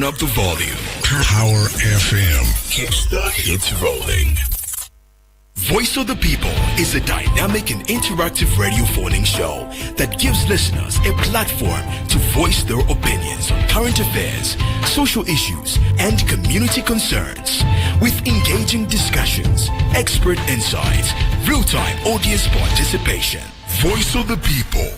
turn up the volume. Power FM. Keeps the hits rolling. Voice of the People is a dynamic and interactive radio phoning show that gives listeners a platform to voice their opinions on current affairs, social issues, and community concerns. With engaging discussions, expert insights, real-time audience participation. Voice of the People.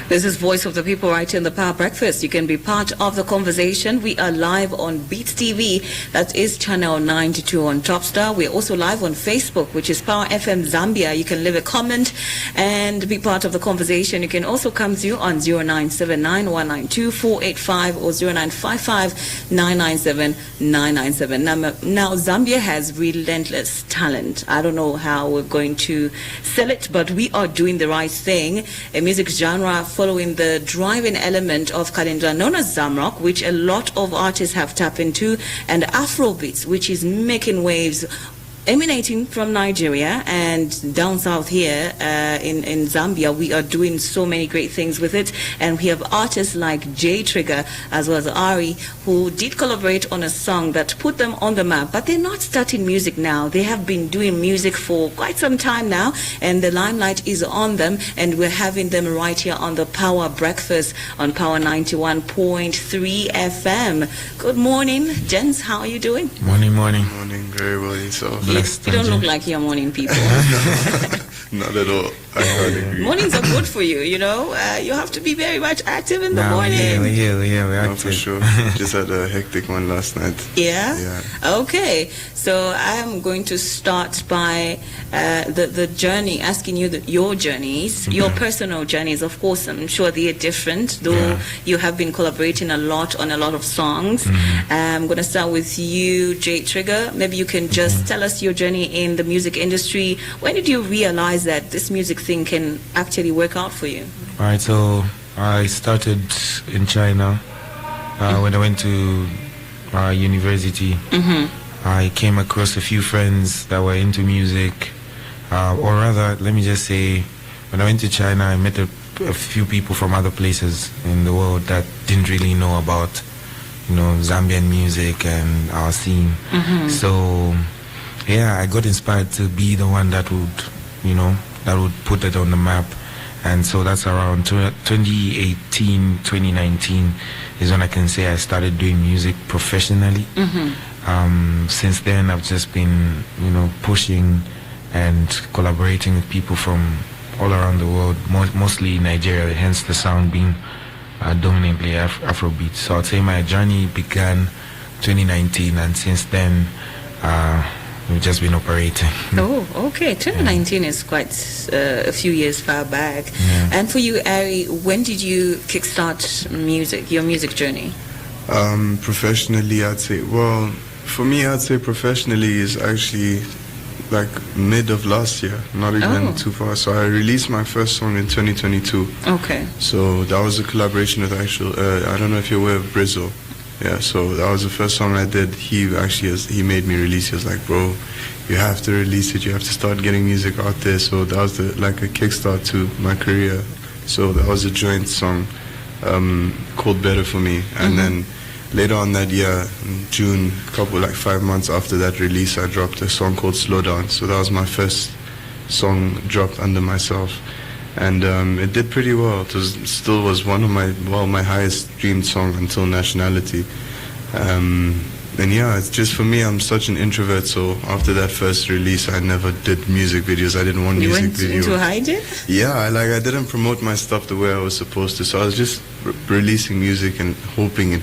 This is Voice of the People right here in the Power Breakfast. You can be part of the conversation. We are live on Beats TV. That is channel 92 on Topstar. We're also live on Facebook, which is Power FM Zambia. You can leave a comment and be part of the conversation. You can also come through on 0979-192-485 or 0955-997-997. Now, Zambia has relentless talent. I don't know how we're going to sell it, but we are doing the right thing. A music genre following the driving element of calendar known as Zamrock, which a lot of artists have tapped into, and Afrobeats, which is making waves emanating from Nigeria and down south here in Zambia. We are doing so many great things with it, and we have artists like J Trigger as well as Ari, who did collaborate on a song that put them on the map. But they're not starting music now. They have been doing music for quite some time now, and the limelight is on them, and we're having them right here on the Power Breakfast on Power 91.3 FM. Good morning, gents. How are you doing? Morning. Morning, very well, yourself. You don't look like you're morning people. Not at all. I can't agree. Mornings are good for you, you know. You have to be very much active in the morning. We're active. No, for sure. Just had a hectic one last night. Yeah? Yeah. Okay. So I am going to start by the journey, asking you your journeys, your personal journeys. Of course, I'm sure they are different, though you have been collaborating a lot on a lot of songs. I'm going to start with you, J Trigger. Maybe you can just tell us your journey in the music industry. When did you realize that this music thing can actually work out for you? All right, so I started in China when I went to university. I came across a few friends that were into music, or rather, let me just say, when I went to China, I met a few people from other places in the world that didn't really know about, Zambian music and our scene. So, yeah, I got inspired to be the one that would, that would put it on the map. And so that's around 2018, 2019 is when I can say I started doing music professionally. Since then, I've just been, pushing and collaborating with people from all around the world, mostly Nigeria, hence the sound being dominantly Afrobeat. So I'd say my journey began 2019, and since then, we've just been operating. Oh, okay. 2019 is quite a few years far back. And for you, Ari, when did you kickstart your music journey? Professionally, I'd say, well, for me, I'd say professionally is actually like mid of last year, not even too far. So I released my first song in 2022. Okay. So that was a collaboration with I don't know if you're aware of Brizzle. Yeah, so that was the first song I did. He made me release. He was like, bro, you have to release it. You have to start getting music out there. So that was like a kickstart to my career. So that was a joint song called Better For Me. And then later on that year, in June, 5 months after that release, I dropped a song called Slow Down. So that was my first song dropped under myself. And it did pretty well. It still was one of my highest streamed song until nationality. And yeah, it's just for me, I'm such an introvert, so after that first release, I never did music videos. I didn't want music videos. You went into hiding? Yeah, I didn't promote my stuff the way I was supposed to. So I was just releasing music and hoping it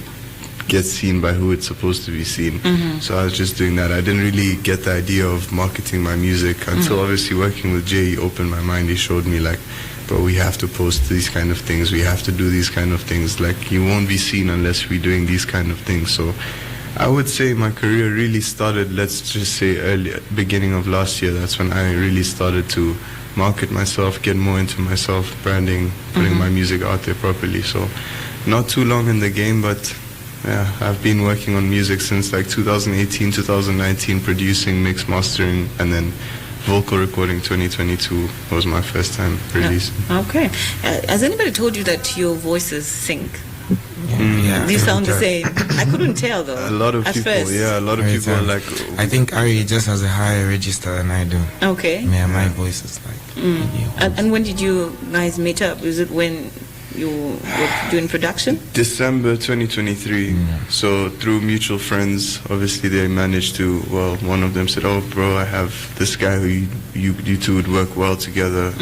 gets seen by who it's supposed to be seen. So I was just doing that. I didn't really get the idea of marketing my music until obviously working with Jay. He opened my mind. He showed me like, bro, we have to post these kind of things. We have to do these kind of things. Like, you won't be seen unless we're doing these kind of things. So I would say my career really started, let's just say beginning of last year. That's when I really started to market myself, get more into myself, branding, putting my music out there properly. So not too long in the game, but yeah, I've been working on music since like 2018, 2019, producing, mix, mastering, and then vocal recording 2022 was my first time releasing. Okay. Has anybody told you that your voices sync? Yeah, Do you sound the because same? I couldn't tell though. A lot of at people, first. yeah, a lot of Very people are time. like, I think Ari just has a higher register than I do. Okay. Yeah, my voice is like. And when did you guys meet up? Is it when you were doing production? December 2023. So through mutual friends, obviously they managed to. Well, one of them said, "Oh, bro, I have this guy who you two would work well together."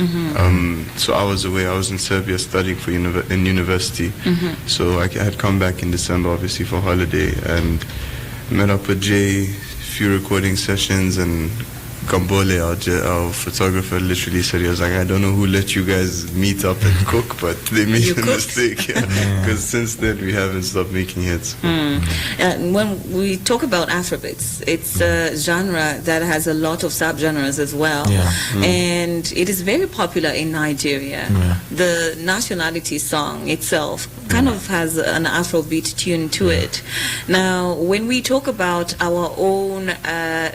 So I was away. I was in Serbia studying for in university. So I had come back in December, obviously for holiday, and met up with Jay. Few recording sessions, and Gambole, our photographer, literally said, he was like, I don't know who let you guys meet up and cook, but they made You a cooked? mistake. Because since then, we haven't stopped making hits. When we talk about Afrobeats, it's a genre that has a lot of subgenres as well. Yeah. And it is very popular in Nigeria. Yeah. The nationality song itself kind of has an Afrobeat tune to it. Now, when we talk about our own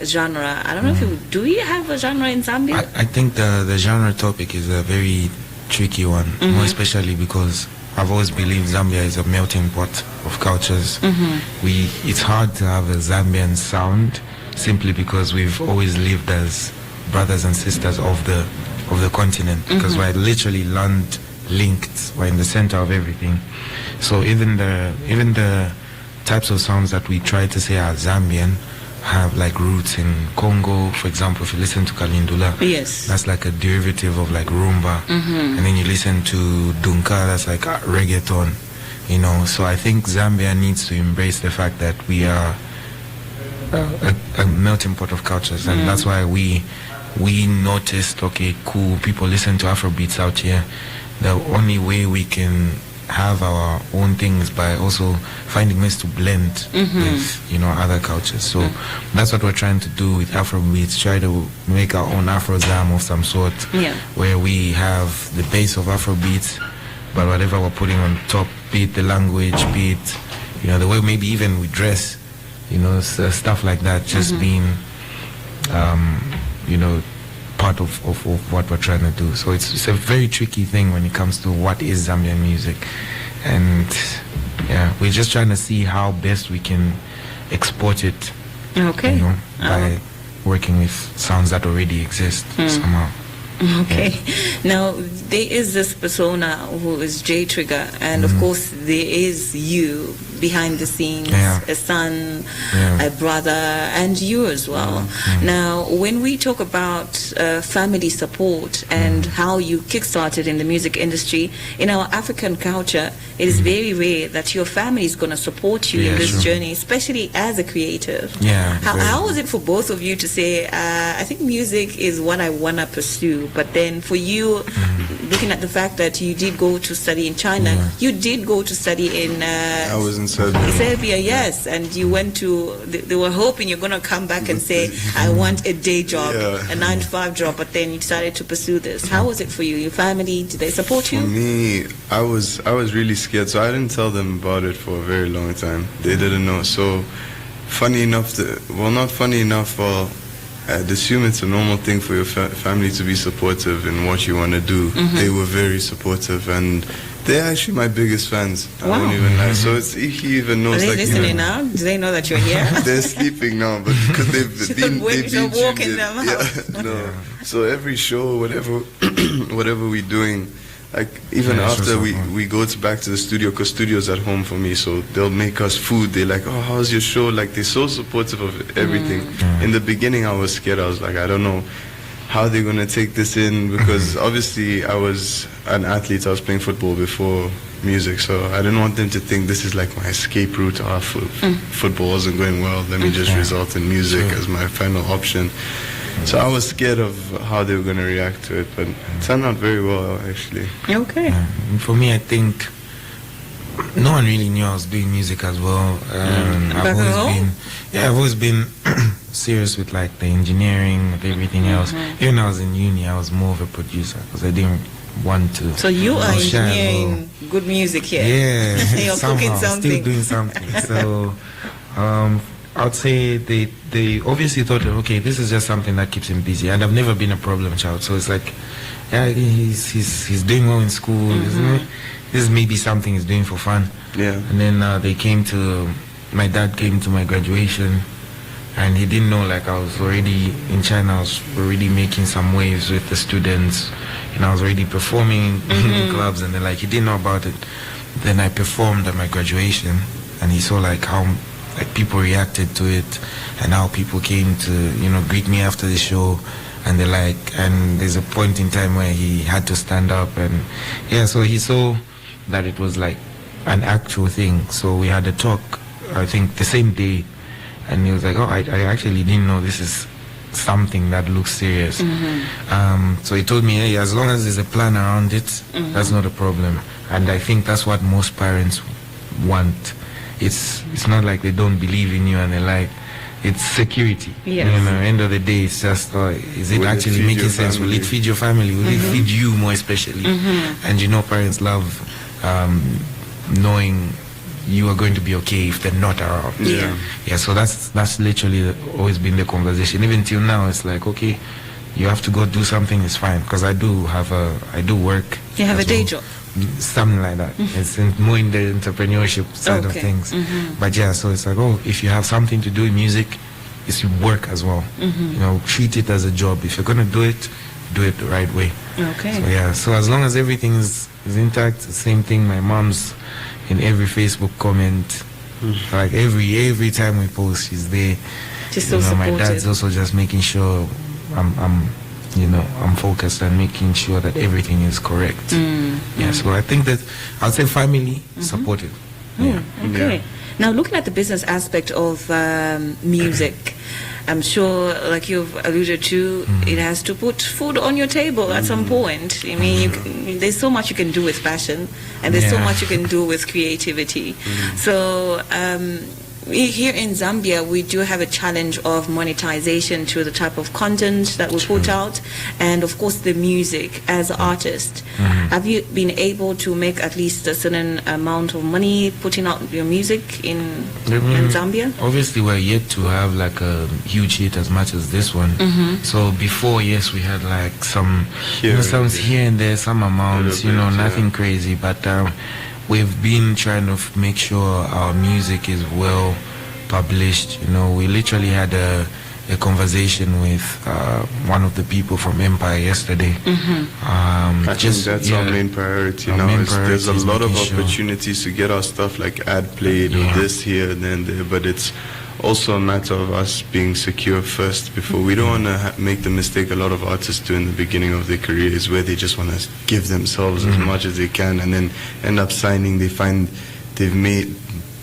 genre, I don't know if do we have a genre in Zambia? I think the genre topic is a very tricky one, more especially because I've always believed Zambia is a melting pot of cultures. It's hard to have a Zambian sound simply because we've always lived as brothers and sisters of the continent, because we're literally land linked. We're in the center of everything. So even the types of sounds that we try to say are Zambian have like roots in Congo. For example, if you listen to Kalindula, Yes. that's like a derivative of like rumba. And then you listen to Dunka, that's like reggaeton, you know. So I think Zambia needs to embrace the fact that we are a melting pot of cultures, and that's why we noticed, okay, cool, people listen to Afrobeats out here. The only way we can have our own things by also finding ways to blend with, you know, other cultures. So that's what we're trying to do with Afrobeats, try to make our own Afrozam of some sort, where we have the base of Afrobeats, but whatever we're putting on top, be it the language, be it, you know, the way maybe even we dress, you know, stuff like that, just being, you know, part of what we're trying to do. So it's a very tricky thing when it comes to what is Zambian music. And yeah, we're just trying to see how best we can export it, Okay. you know, by working with sounds that already exist somehow. Okay. Now, there is this persona who is J Trigger, and of course, there is you behind the scenes, a son, a brother, and you as well. Now, when we talk about family support and how you kickstarted in the music industry, in our African culture, it is very rare that your family is going to support you in this journey, especially as a creative. How was it for both of you to say, I think music is what I want to pursue, but then for you, looking at the fact that you did go to study in China, you did go to study in I was in Serbia. Serbia, yes, and you went to, they were hoping you're going to come back and say, I want a day job, a 9-to-5 job, but then you decided to pursue this. How was it for you? Your family, did they support you? For me, I was really scared, so I didn't tell them about it for a very long time. They didn't know. So funny enough, not funny enough, I'd assume it's a normal thing for your family to be supportive in what you want to do. They were very supportive, and they're actually my biggest fans. I won't even lie. So he even knows. Are they like, listening now? Do they know that you're here? They're sleeping now, but because they've been walking tuned in. them out. No. So every show, whatever we're doing, like even after we go back to the studio, because studio's at home for me, so they'll make us food. They're like, oh, how's your show? Like, they're so supportive of everything. In the beginning, I was scared. I was like, I don't know how they're going to take this in, because obviously I was an athlete. I was playing football before music, so I didn't want them to think this is like my escape route. Football wasn't going well, let me just result in music as my final option. So I was scared of how they were going to react to it, but it turned out very well, actually. Okay. For me, I think no one really knew I was doing music as well. I've always been serious with like the engineering, with everything else. Even when I was in uni, I was more of a producer because I didn't want to. So you are engineering good music here. Yeah, You're somehow, cooking something. still doing something. So I'd say they obviously thought, okay, this is just something that keeps him busy, and I've never been a problem child. So it's like, yeah, he's doing well in school. Isn't it? This is maybe something he's doing for fun. Yeah. And then my dad came to my graduation, and he didn't know, like, I was already in China. I was already making some waves with the students, and I was already performing in clubs, and then, like, he didn't know about it. Then I performed at my graduation, and he saw, like, how, like, people reacted to it, and how people came to, greet me after the show, and and there's a point in time where he had to stand up, and yeah, so he saw that it was like an actual thing. So we had a talk, I think the same day, and he was like, oh, I actually didn't know this is something that looks serious. So he told me, hey, as long as there's a plan around it, that's not a problem. And I think that's what most parents want. It's not like they don't believe in you and they're like, it's security. Yes. End of the day, it's just, is it Will it actually feed making your sense? Will family? it feed your family? Will it feed you more especially? And parents love knowing you are going to be okay if they're not around. Yeah. Yeah, so that's literally always been the conversation. Even till now, it's like, okay, you have to go do something, it's fine. Because I do work. You have a as day well. job. Something like that. It's more in the entrepreneurship side of Okay. things. But yeah, so it's like, oh, if you have something to do in music, it's work as well. Treat it as a job. If you're going to do it the right way. Okay. So yeah, so as long as everything is intact, the same thing. My mom's in every Facebook comment. Like every time we post, she's there. Just so My supportive. dad's also just making sure I'm focused and making sure that everything is correct. Yeah, so I think that I'll say family supportive. Yeah. Okay. Now, looking at the business aspect of music, I'm sure, like you've alluded to, it has to put food on your table at some point. I mean, there's so much you can do with passion, and there's so Yeah. much you can do with creativity. So, here in Zambia, we do have a challenge of monetization to the type of content that we put out, and of course the music as an artist. Have you been able to make at least a certain amount of money putting out your music in Zambia? Obviously, we're yet to have like a huge hit as much as this one. So before, yes, we had like some, some here and there, some amounts, nothing crazy, but we've been trying to make sure our music is well published. We literally had a conversation with one of the people from Empire yesterday. I think that's our main priority Our now. main There's priority a is lot of making sure- opportunities to get our stuff like ad played or this here and then there, but it's also a matter of us being secure first before. We don't want to make the mistake a lot of artists do in the beginning of their careers, where they just want to give themselves as much as they can and then end up signing. They find they've made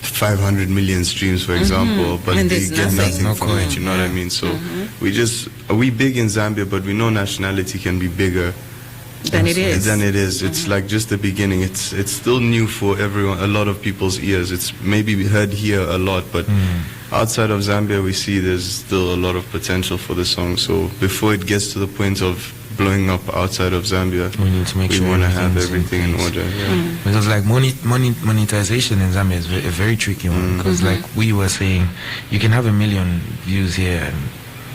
500 million streams, for example, but And they there's get nothing. nothing No from coin. it. You know what I mean? So we big in Zambia, but we know nationality can be bigger Than it is. than it is. It's like just the beginning. It's still new for everyone, a lot of people's ears. It's maybe heard here a lot, but outside of Zambia, we see there's still a lot of potential for the song. So before it gets to the point of blowing up outside of Zambia, We need to make sure want to have everything's in everything in place. order. Yeah. Because like monetization in Zambia is a very tricky one. Because like we were saying, you can have 1 million views here and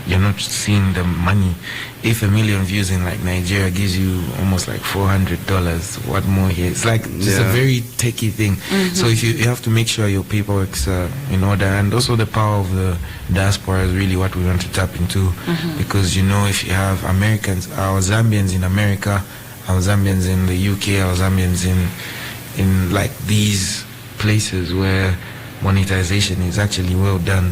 you're not seeing the money. If 1 million views in like Nigeria gives you almost like $400, what more here? It's like it's a Yeah. very techie thing. So if you have to make sure your paperwork's in order, and also the power of the diaspora is really what we want to tap into. Because if you have Americans, our Zambians in America, our Zambians in the UK, our Zambians in like these places where monetization is actually well done,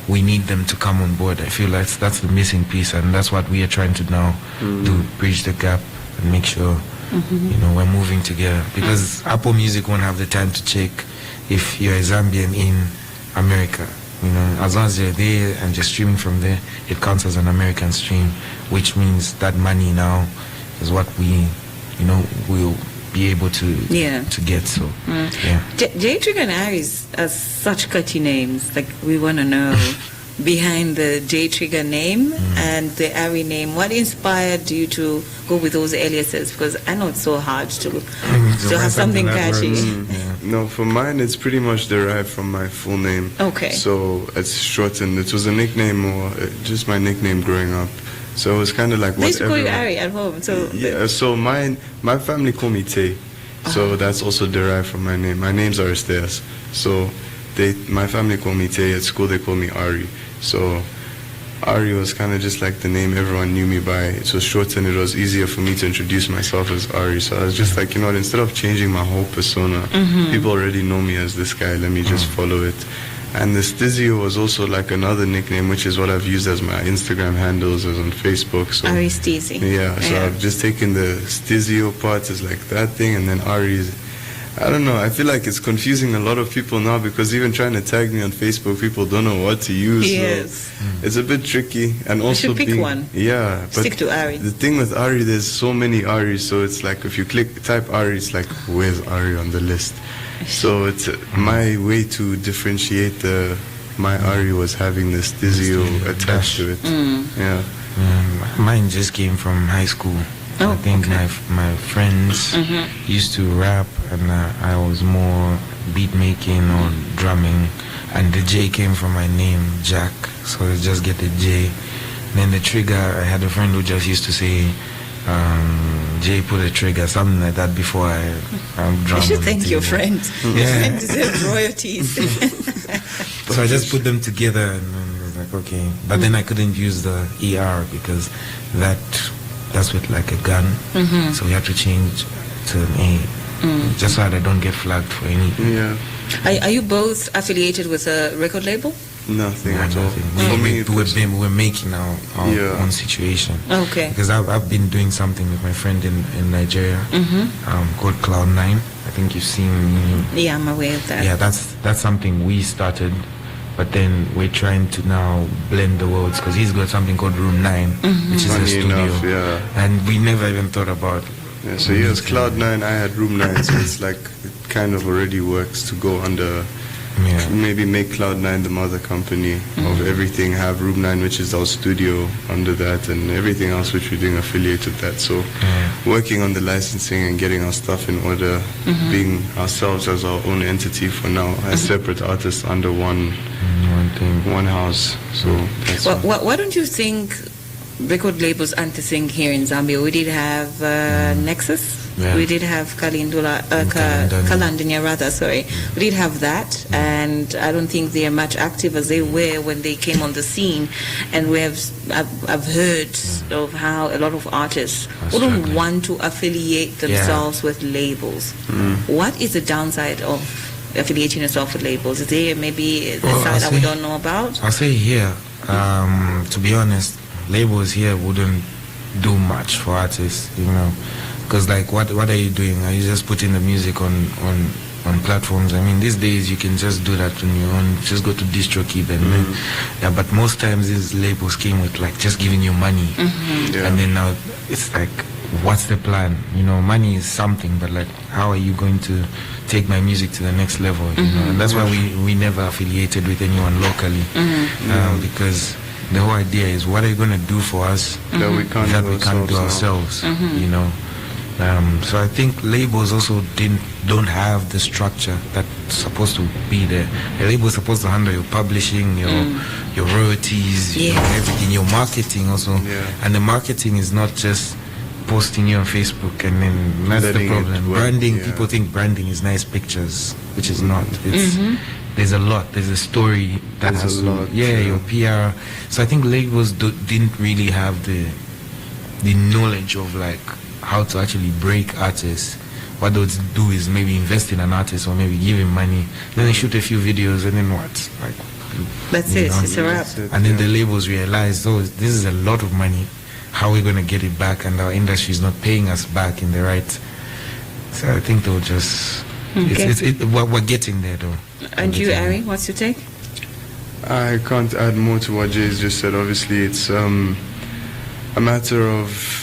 we need them to come on board. I feel like that's the missing piece, and that's what we are trying to now do, bridge the gap and make sure we're moving together. Because Apple Music won't have the time to check if you're a Zambian in America. As long as you're there and you're streaming from there, it counts as an American stream, which means that money now is what we will be able to get. So yeah. J Trigger and Aries are such catchy names. Like, we want to know behind the J Trigger name and the Ari name, what inspired you to go with those aliases? Because I know it's so hard to have something that catchy. works. Yeah. No, for mine, it's pretty much derived from my full name. Okay. So it's shortened. It was a nickname or just my nickname growing up. So it was kind of like They used to call you whatever. Ari at home. So Yeah, so my family call me Tay. So that's also derived from my name. My name's Aristeas. So my family call me Tay. At school they call me Ari. So Ari was kind of just like the name everyone knew me by. It was shortened. It was easier for me to introduce myself as Ari. So I was just like, instead of changing my whole persona, people already know me as this guy. Let me just follow it. And the Stizio was also like another nickname, which is what I've used as my Instagram handles, as on Facebook. So Ari Steezy. yeah, so I've just taken the Stizio part as like that thing, and then Ari's. I don't know. I feel like it's confusing a lot of people now because even trying to tag me on Facebook, people don't know what to use. Yes. So it's a bit tricky. And also should pick one. Yeah. But Stick to Ari. The thing with Ari, there's so many Aris, so it's like if you type Ari, it's like, where's Ari on the list? So it's my way to differentiate my Ari was having the Stizio attached to it. Yeah. Mine just came from high school. I think my friends used to rap, and I was more beat making or drumming, and the J came from my name, Jack, so I just get the J. Then the trigger, I had a friend who just used to say, J put a trigger, something like that before I drum. You should on thank the your TV. friends. Your Yeah. friends deserve royalties. So I just put them together, and I was like, okay. But then I couldn't use the ER because that's with like a gun. So we have to change to an A, just so that I don't get flagged for anything. Yeah. Are you both affiliated with a record label? Nothing at all. Nothing. For me, We're making our own situation. Okay. Because I've been doing something with my friend in Nigeria called Cloud9. I think you've seen. Yeah, I'm aware of that. Yeah, that's something we started, but then we're trying to now blend the worlds because he's got something called Room 9, which is a Funny studio, enough, yeah. and we never even thought about. Yeah, so he has Cloud9, I had Room 9, so it's like it kind of already works to go under. Yeah. Maybe make Cloud9 the mother company of everything, have Room 9, which is our studio, under that, and everything else which we're doing affiliated with that. So working on the licensing and getting our stuff in order, being ourselves as our own entity for now, as separate artists under one thing. one house. So that's Why don't you think record labels aren't the thing here in Zambia? We did have Nexus. Yeah. We did have Kalandania rather, sorry. We did have that, and I don't think they are much active as they were when they came on the scene. And I've heard of how a lot of artists wouldn't struggling. want to affiliate themselves with labels. What is the downside of affiliating yourself with labels? Is there maybe a side that we don't know about? I'll say here, to be honest, labels here wouldn't do much for artists, because like what are you doing? Are you just putting the music on platforms? I mean, these days you can just do that on your own, just go to DistroKid and then, but most times these labels came with like just giving you money, and then now it's like, what's the plan? Money is something, but like, how are you going to take my music to the next level? And that's why we never affiliated with anyone locally, because the whole idea is, what are you going to do for us that we can't do ourselves? So I think labels also don't have the structure that's supposed to be there. A label is supposed to handle your publishing, your royalties, everything, your marketing also. And the marketing is not just posting you on Facebook, and then that's Letting the it problem. work, Branding, people think branding is nice pictures, which is not. It's there's a lot. There's a story that There's has a lot, your PR. So I think labels didn't really have the knowledge of like how to actually break artists. What they would do is maybe invest in an artist or maybe give him money. Then they shoot a few videos, and then what? Like, That's it. It's a wrap. and then the labels realize, this is a lot of money. How are we going to get it back? And our industry is not paying us back in the right. So I think they'll just. We're getting there though. And you, Ari, what's your take? I can't add more to what Jay's just said. Obviously, it's a matter of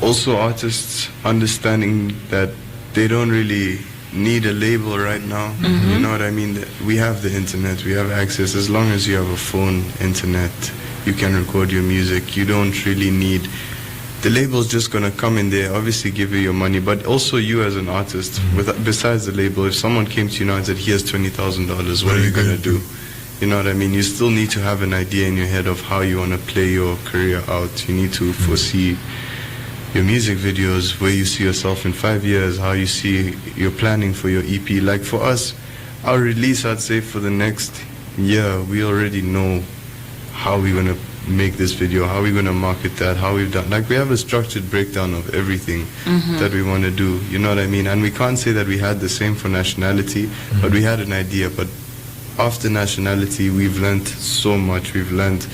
also artists understanding that they don't really need a label right now. You know what I mean? We have the internet, we have access. As long as you have a phone, internet, you can record your music. You don't really need the label's just gonna come in there, obviously give you your money, but also you as an artist. Besides the label, if someone came to you now and said, "Here's $20,000, what are you gonna do?" You know what I mean? You still need to have an idea in your head of how you want to play your career out. You need to foresee your music videos, where you see yourself in 5 years, how you see your planning for your EP. Like for us, our release, I'd say for the next year, we already know how we're going to make this video, how we're going to market that, how we've done. Like we have a structured breakdown of everything that we want to do. You know what I mean? And we can't say that we had the same for nationality, but we had an idea. But after nationality, we've learned so much. We've learned,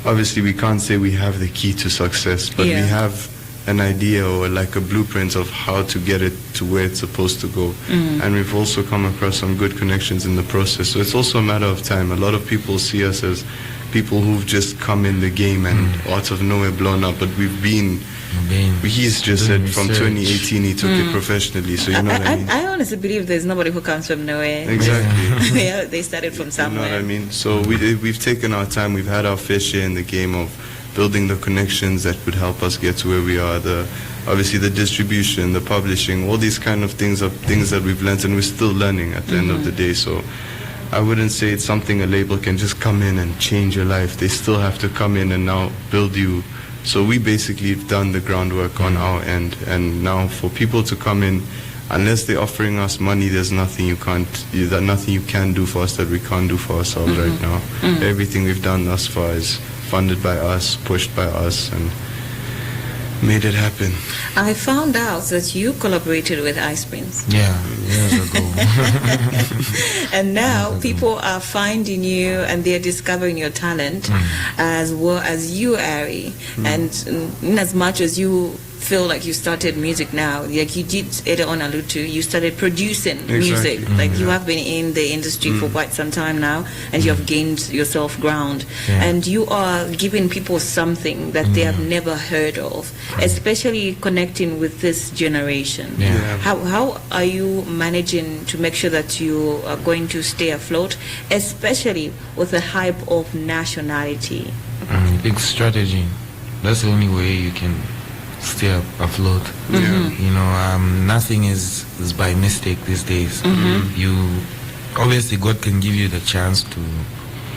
obviously we can't say we have the key to success, but we have an idea or like a blueprint of how to get it to where it's supposed to go. And we've also come across some good connections in the process. So it's also a matter of time. A lot of people see us as people who've just come in the game and out of nowhere blown up, but we've been, he's just said from 2018 he took it professionally, so you know what I mean? I honestly believe there's nobody who comes from nowhere. Exactly. Yeah, they started from somewhere. You know what I mean? So we've taken our time, we've had our fair share in the game of building the connections that would help us get to where we are, obviously the distribution, the publishing, all these kind of things are things that we've learned and we're still learning at the end of the day. So I wouldn't say it's something a label can just come in and change your life. They still have to come in and now build you. So we basically have done the groundwork on our end, and now for people to come in, unless they're offering us money, there's nothing nothing you can do for us that we can't do for ourselves right now. Everything we've done thus far is funded by us, pushed by us, and made it happen. I found out that you collaborated with Ice Prince. Yeah, years ago. And now people are finding you and they're discovering your talent as well as you, Ari. And in as much as you feel like you started music now, like you did earlier on allude to, you started producing music. Like you have been in the industry for quite some time now, and you have gained yourself ground. And you are giving people something that they have never heard of, especially connecting with this generation. How are you managing to make sure that you are going to stay afloat, especially with the hype of nationality? Big strategy. That's the only way you can stay afloat. You know, nothing is by mistake these days. You obviously, God can give you the chance to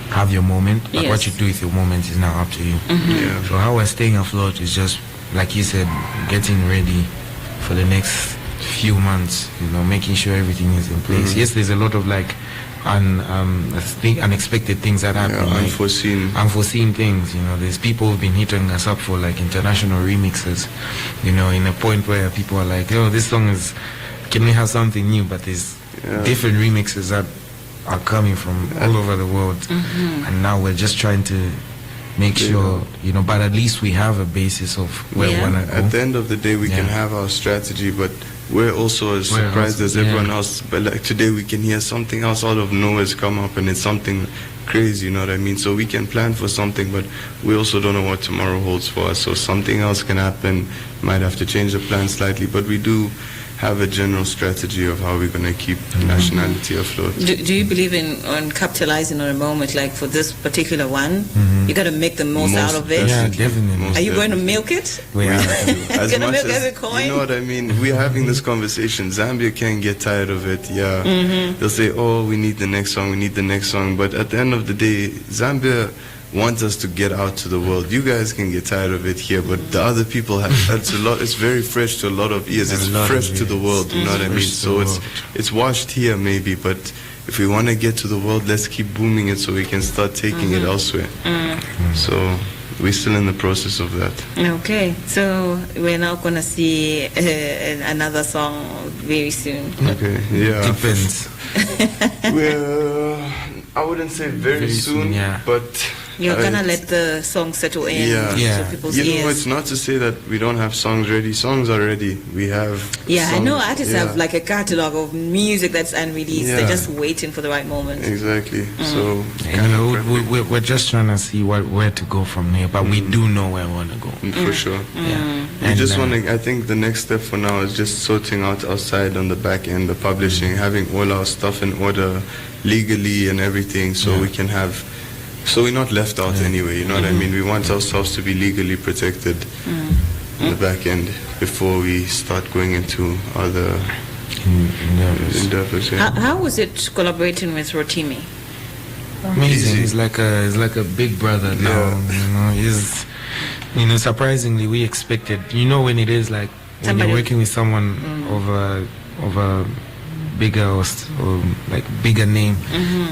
have your moment, but what you do with your moment is now up to you. So how we're staying afloat is just, like you said, getting ready for the next few months, you know, making sure everything is in place. Yes, there's a lot of like unexpected things that happen, unforeseen things. You know, there's people who've been hitting us up for like international remixes, you know, in a point where people are like, oh, this song is, can we have something new? But there's different remixes that are coming from all over the world, and now we're just trying to make sure, you know, but at least we have a basis of where we want to go. At the end of the day, we can have our strategy, but we're also as surprised as everyone else. But like today, we can hear something else out of nowhere's come up, and it's something crazy, you know what I mean? So we can plan for something, but we also don't know what tomorrow holds for us. So something else can happen, might have to change the plan slightly, but we do have a general strategy of how we're going to keep nationality afloat. Do you believe in on capitalizing on a moment, like for this particular one? You got to make the most out of it. Yeah, definitely. Are you going to milk it? We are. As Gonna much milk as, every coin? you know what I mean? We're having this conversation. Zambia can get tired of it. They'll say, oh, we need the next song, we need the next song. But at the end of the day, Zambia wants us to get out to the world. You guys can get tired of it here, but the other people have, that's a lot. It's very fresh to a lot of ears. It's fresh to the world, you know what I mean? So it's washed here maybe, but if we want to get to the world, let's keep booming it so we can start taking it elsewhere. So we're still in the process of that. Okay, so we're now going to see another song very soon. Okay, yeah. Depends. Well, I wouldn't say very soon, but you're gonna let the song settle in to people's ears. You know, it's not to say that we don't have songs ready. Songs are ready. We have songs. I know artists have like a catalog of music that's unreleased. They're just waiting for the right moment. Exactly. So we're just trying to see where to go from here, but we do know where we want to go. For sure. We just want to, I think the next step for now is just sorting out our side on the back end, the publishing, having all our stuff in order legally and everything, so we can have, so we're not left out anyway, you know what I mean? We want ourselves to be legally protected. in the back end before we start going into other endeavors. Yeah. How was it collaborating with Rotimi? Amazing. Easy. He's like a big brother now. He's surprisingly we expected. When it is like when you're working with someone of a bigger or like bigger name,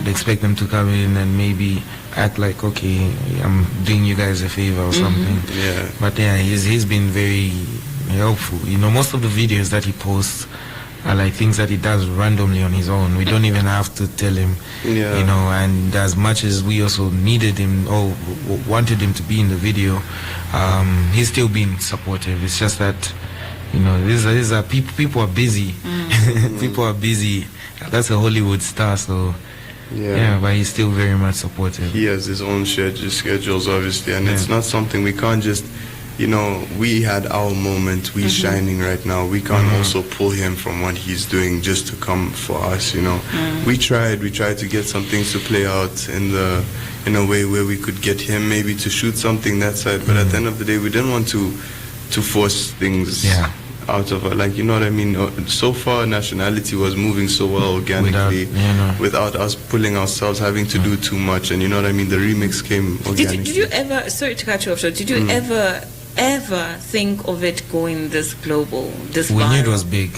they expect them to come in and maybe act like, okay, I'm doing you guys a favor or something. Yeah. But yeah, he's been very helpful. Most of the videos that he posts are like things that he does randomly on his own. We don't even have to tell him, and as much as we also needed him or wanted him to be in the video, he's still been supportive. It's just that, these are people are busy. People are busy. That's a Hollywood star, so yeah, but he's still very much supportive. He has his own schedules, obviously, and it's not something we can't just, we had our moment, we're shining right now. We can't also pull him from what he's doing just to come for us, We tried to get some things to play out in a way where we could get him maybe to shoot something that side, but at the end of the day, we didn't want to force things out of her, like, you know what I mean? So far, nationality was moving so well organically without us pulling ourselves, having to do too much, and you know what I mean? The remix came organically. Did you ever, sorry to cut you off, did you ever think of it going this global, this viral? We knew it was big.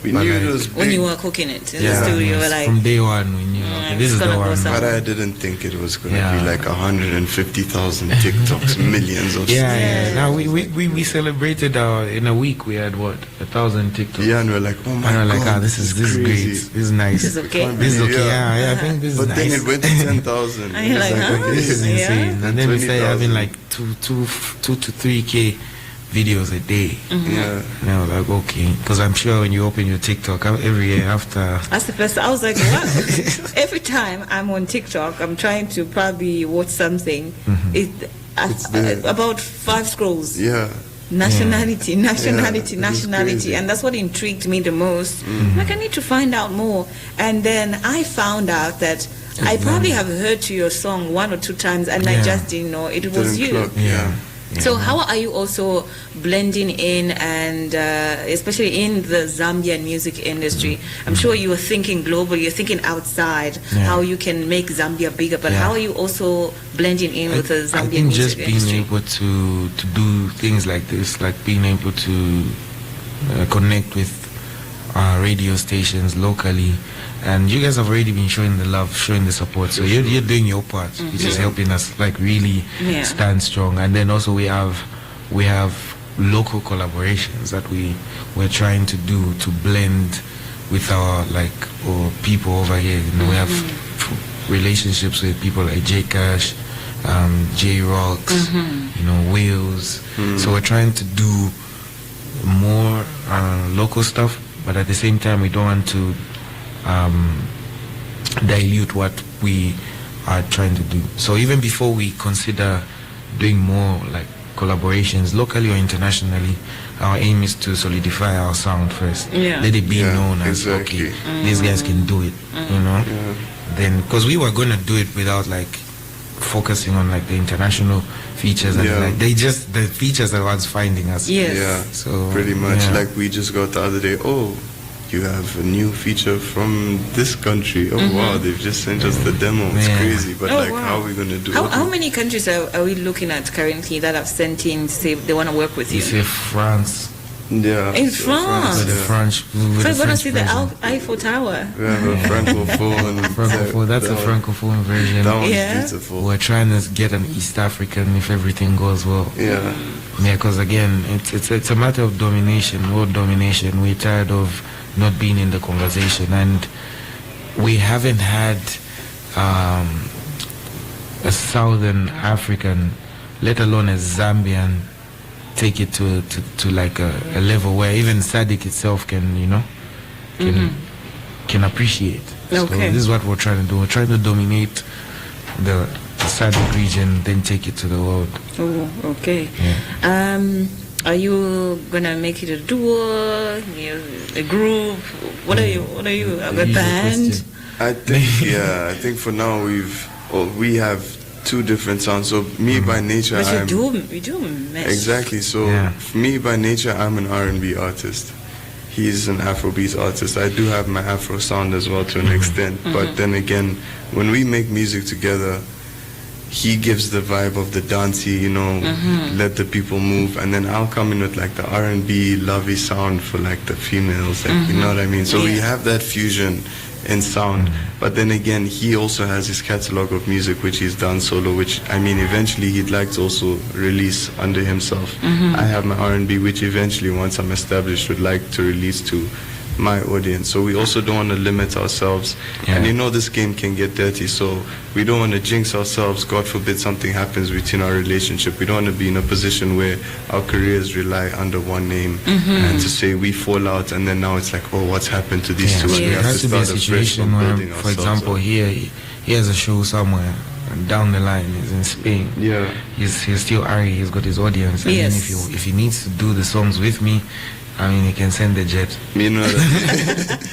We knew it was big. When you were cooking it in the studio, you were like... From day one, we knew, this is the one. But I didn't think it was going to be like 150,000 TikToks, millions of Now, we celebrated in a week, we had, 1,000 TikToks. Yeah, and we're like, oh my God. And we're like, this is great. This is nice. This is okay. This is okay. Yeah, I think this is nice. But then it went to 10,000. And you're like, This is insane. And then we started having 20,000. like 2 to 3K videos a day. Yeah. And I was like, okay, because I'm sure when you open your TikTok every year after. That's the first. I was like, what? Every time I'm on TikTok, I'm trying to probably watch something. It's about 5 scrolls. Yeah. Nationality, nationality, Yeah, nationality, and that's what intrigued me the most. Like, I need to find out more. And then I found out that I probably have heard to your song 1 or 2 times, and I just didn't know it was you. Clock, yeah. So how are you also blending in, and especially in the Zambian music industry? I'm sure you are thinking globally, you're thinking outside, how you can make Zambia bigger, but how are you also blending in with the Zambian music industry? I think just being able to do things like this, like being able to connect with radio stations locally. And you guys have already been showing the love, showing the support. So you're doing your part, which is helping us like really stand strong. And then also we have local collaborations that we're trying to do to blend with our people over here. We have relationships with people like J Cash, J Rocks, Wheels. So we're trying to do more local stuff, but at the same time we don't want to dilute what we are trying to do. So even before we consider doing more like collaborations locally or internationally, our aim is to solidify our sound first. Let it be known as okay, these guys can do it, Then because we were gonna do it without like focusing on like the international features and like the features are the ones finding us. So pretty much like we just got the other day, you have a new feature from this country. Wow, they've just sent us the demo. It's crazy, but how are we going to do it? How many countries are we looking at currently that have sent in to say they want to work with you? You say France. Yeah. In France? With the French. So we're going to see the Eiffel Tower. We have a Francophone. Francophone, that's a Francophone version. That one's beautiful. We're trying to get an East African if everything goes well. Yeah, because again, it's a matter of domination, world domination. We're tired of not being in the conversation, and we haven't had a Southern African, let alone a Zambian, take it to like a level where even SADC itself can can appreciate. So this is what we're trying to do. We're trying to dominate the SADC region, then take it to the world. Oh, okay. Are you gonna make it a duo, a group? What are you? A band? I think for now we have two different sounds. So me by nature, But I'm you do mesh. exactly. So me by nature, I'm an R&B artist. He's an Afrobeat artist. I do have my Afro sound as well to an extent. But then again, when we make music together, he gives the vibe of the dancey, let the people move, and then I'll come in with like the R&B lovey sound for like the females, like, you know what I mean? So we have that fusion in sound, but then again, he also has his catalog of music which he's done solo, which I mean eventually he'd like to also release under himself. I have my R&B, which eventually once I'm established would like to release to my audience. So we also don't want to limit ourselves, and this game can get dirty, so we don't want to jinx ourselves. God forbid something happens between our relationship. We don't want to be in a position where our careers rely under one name, and to say we fall out and then now it's like, oh, what's happened to these two? And we There have has to be a start afresh situation from where, building for ourselves example, up. he has a show somewhere and down the line, he's in Spain. Yeah. He's still Ari, he's got his audience, and then if he needs to do the songs with me, I mean, he can send the jet. You know that.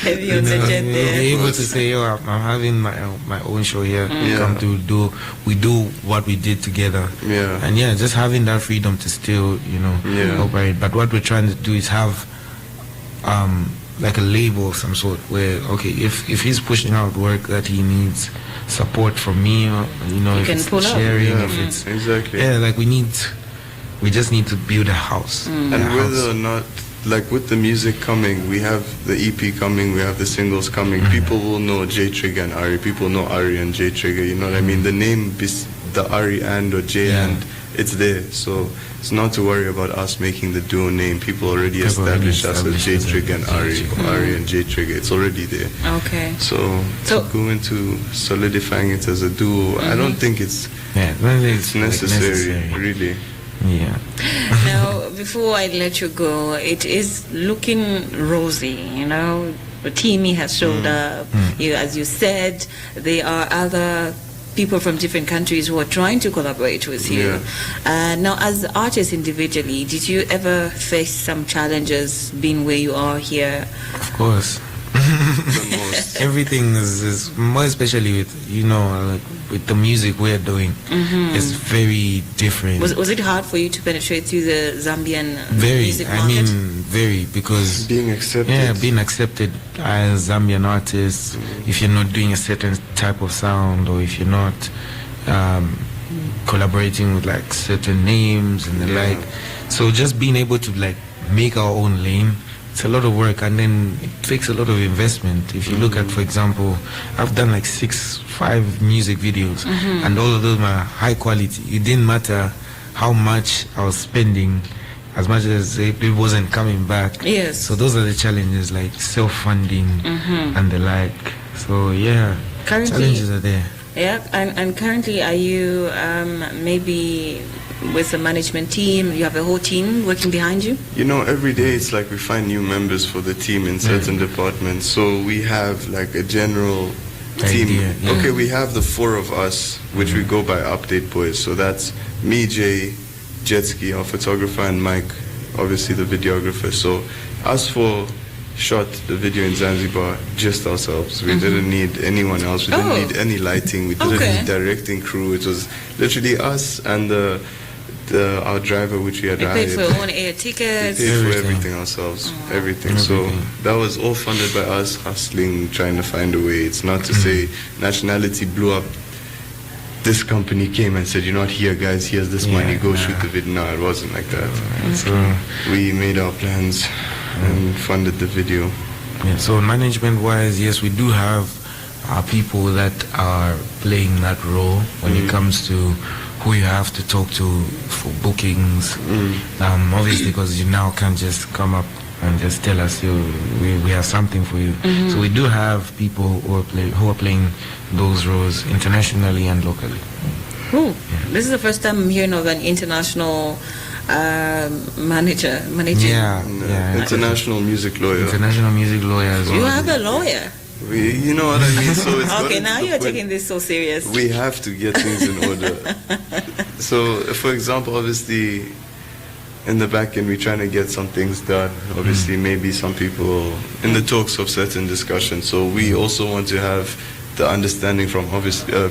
Heavy on the jet He'll there. be able to say, yo, I'm having my own show here. Come to do what we did together. Yeah. And just having that freedom to still, operate. But what we're trying to do is have like a label of some sort where, okay, if he's pushing out work that he needs support from me, if can it's pull up. sharing, Yeah, if it's exactly. like we just need to build a house. And whether or not, like with the music coming, we have the EP coming, we have the singles coming, people will know J Trigger and Ari, people know Ari and J Trigger, you know what I mean? The name, the Ari and or J and, it's there. So it's not to worry about us making the duo name. People already established us as J Trigger and Ari, or Ari and J Trigger. It's already there. Okay. So to go into solidifying it as a duo, I don't think it's necessary, really. Yeah. Now, before I let you go, it is looking rosy, Timmy has showed up. As you said, there are other people from different countries who are trying to collaborate with you. Now, as artists individually, did you ever face some challenges being where you are here? Of course. The most. Everything is more especially with with the music we're doing is very different. Was it hard for you to penetrate through the Zambian music market? I mean, very, because being accepted. Yeah, being accepted as Zambian artists. If you're not doing a certain type of sound, or if you're not collaborating with like certain names and the like, so just being able to like make our own lane. It's a lot of work, and then it takes a lot of investment. If you look at, for example, I've done like 5 music videos, and all of them are high quality. It didn't matter how much I was spending, as much as it wasn't coming back. Yes. So those are the challenges, like self-funding and the like. So yeah, challenges are there. Yeah, and currently are you maybe with the management team? You have a whole team working behind you? Every day it's like we find new members for the team in certain departments. So we have like a general team. Idea, yeah. Okay, we have the 4 of us, which we go by Update Boys. So that's me, Jay, Jetski, our photographer, and Mike, obviously the videographer. So us 4 shot the video in Zanzibar just ourselves. We didn't need anyone else. We didn't need any lighting. We didn't need directing crew. It was literally us and our driver, which we had You paid hired. for your own air tickets? We paid for everything ourselves. Everything. So that was all funded by us, hustling, trying to find a way. It's not to say nationality blew up. This company came and said, "You're not here, guys. Here's this money. Go shoot the video." No, it wasn't like that. So We made our plans and funded the video. yeah, so management-wise, yes, we do have people that are playing that role when it comes to who you have to talk to for bookings. Obviously, because you now can't just come up and just tell us we have something for you. So we do have people who are playing those roles internationally and locally. Ooh, this is the first time I'm hearing of an international manager. Yeah. International music lawyer. International music lawyer as well. You have a lawyer. You know what I mean? So it's Okay, gotten now to the you're point taking this so serious. we have to get things in order. So, for example, obviously, in the back end, we're trying to get some things done. Obviously, maybe some people in the talks of certain discussions. So we also want to have the understanding from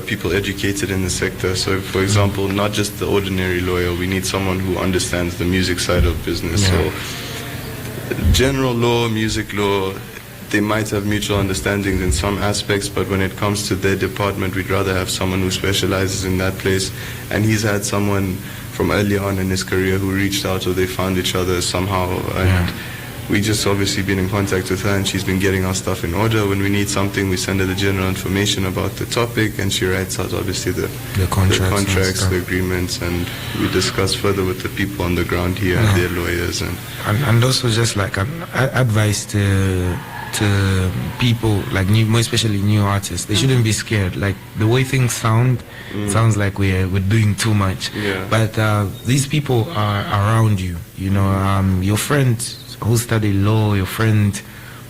people educated in the sector. So, for example, not just the ordinary lawyer, we need someone who understands the music side of business. Yeah. So, general law, music law, they might have mutual understandings in some aspects, but when it comes to their department, we'd rather have someone who specializes in that place. And he's had someone from early on in his career who reached out, or they found each other somehow. And we just obviously been in contact with her, and she's been getting our stuff in order. When we need something, we send her the general information about the topic, and she writes out obviously the contracts, the agreements, and we discuss further with the people on the ground here, and their lawyers. And also just like an advice to people, like more especially new artists, they shouldn't be scared. Like the way things sounds like we're doing too much. Yeah. But these people are around you. You know, your friend who studied law, your friend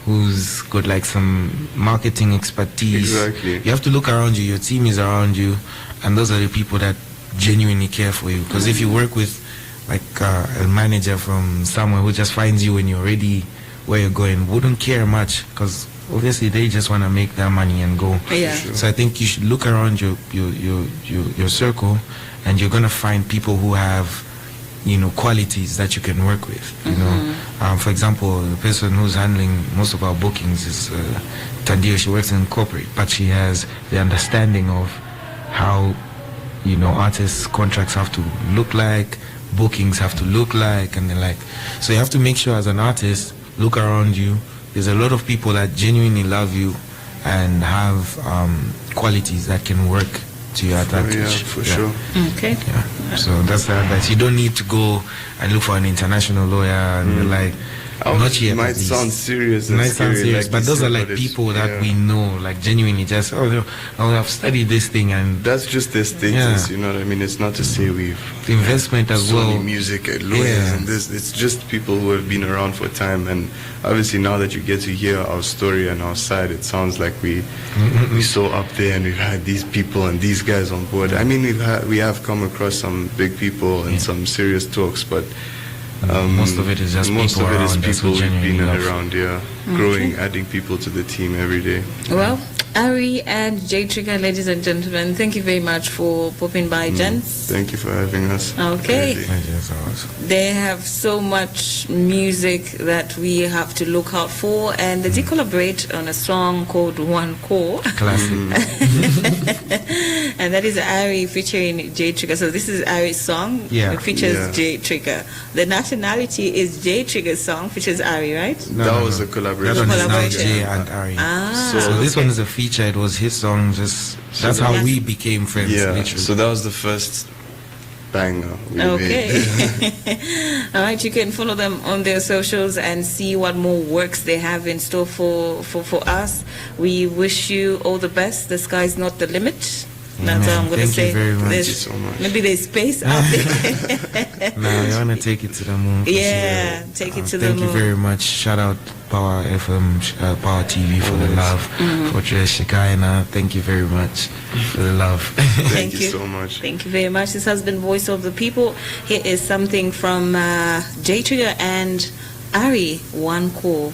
who's got like some marketing expertise. Exactly. You have to look around you. Your team is around you, and those are the people that genuinely care for you. Because if you work with like a manager from somewhere who just finds you when you're ready where you're going, wouldn't care much, because obviously they just want to make their money and go. Yeah. Sure. So I think you should look around your circle, and you're gonna find people who have, you know, qualities that you can work with. You know, for example, the person who's handling most of our bookings is Tandir. She works in corporate, but she has the understanding of how, you know, artists' contracts have to look like, bookings have to look like, and the like. So you have to make sure as an artist, look around you. There's a lot of people that genuinely love you and have qualities that can work to your advantage. Yeah, for sure. Okay. Yeah. So that's the advice. You don't need to go and look for an international lawyer and be like, not yet. It might sound serious. It might sound serious, like but those said, are like but people that we know, like genuinely just, I've studied this thing, and that's just their status, you know what I mean? It's not to say we've the investment as so well. many music lawyers and this. It's just people who have been around for time, and obviously now that you get to hear our story and our side, it sounds like we're so up there, and we've had these people and these guys on board. I mean, we have come across some big people and some serious talks, but most of it is just people we've been love. around, growing, adding people to the team every day. Well, Ari and J Trigger, ladies and gentlemen, thank you very much for popping by, gents. Thank you for having us. Okay. Really. They have so much music that we have to look out for, and they did collaborate on a song called One Core. Classic. And that is Ari featuring J Trigger. So this is Ari's song. Yeah. It features Yeah. J Trigger. The nationality is J Trigger's song, features Ari, right? That was a collaboration. That one is now Collaboration. Jay and Ari. Ah. So this one is a feature. It was his song. That's how we became friends. Yeah, Literally. so that was the first banger we made. Okay. All right, you can follow them on their socials and see what more works they have in store for us. We wish you all the best. The sky's not the limit. That's all I'm going to Thank say. you very much. Thank you so much. Maybe there's space out there. Now you want to take it to the moon. For Yeah, sure. take it to the Thank you moon. very much. Shout out Power FM, Power TV for the love. Fortress Shikaina, thank you very much for the love. Thank you so much. Thank you very much. This has been Voice of the People. Here is something from J Trigger and Ari, One Call.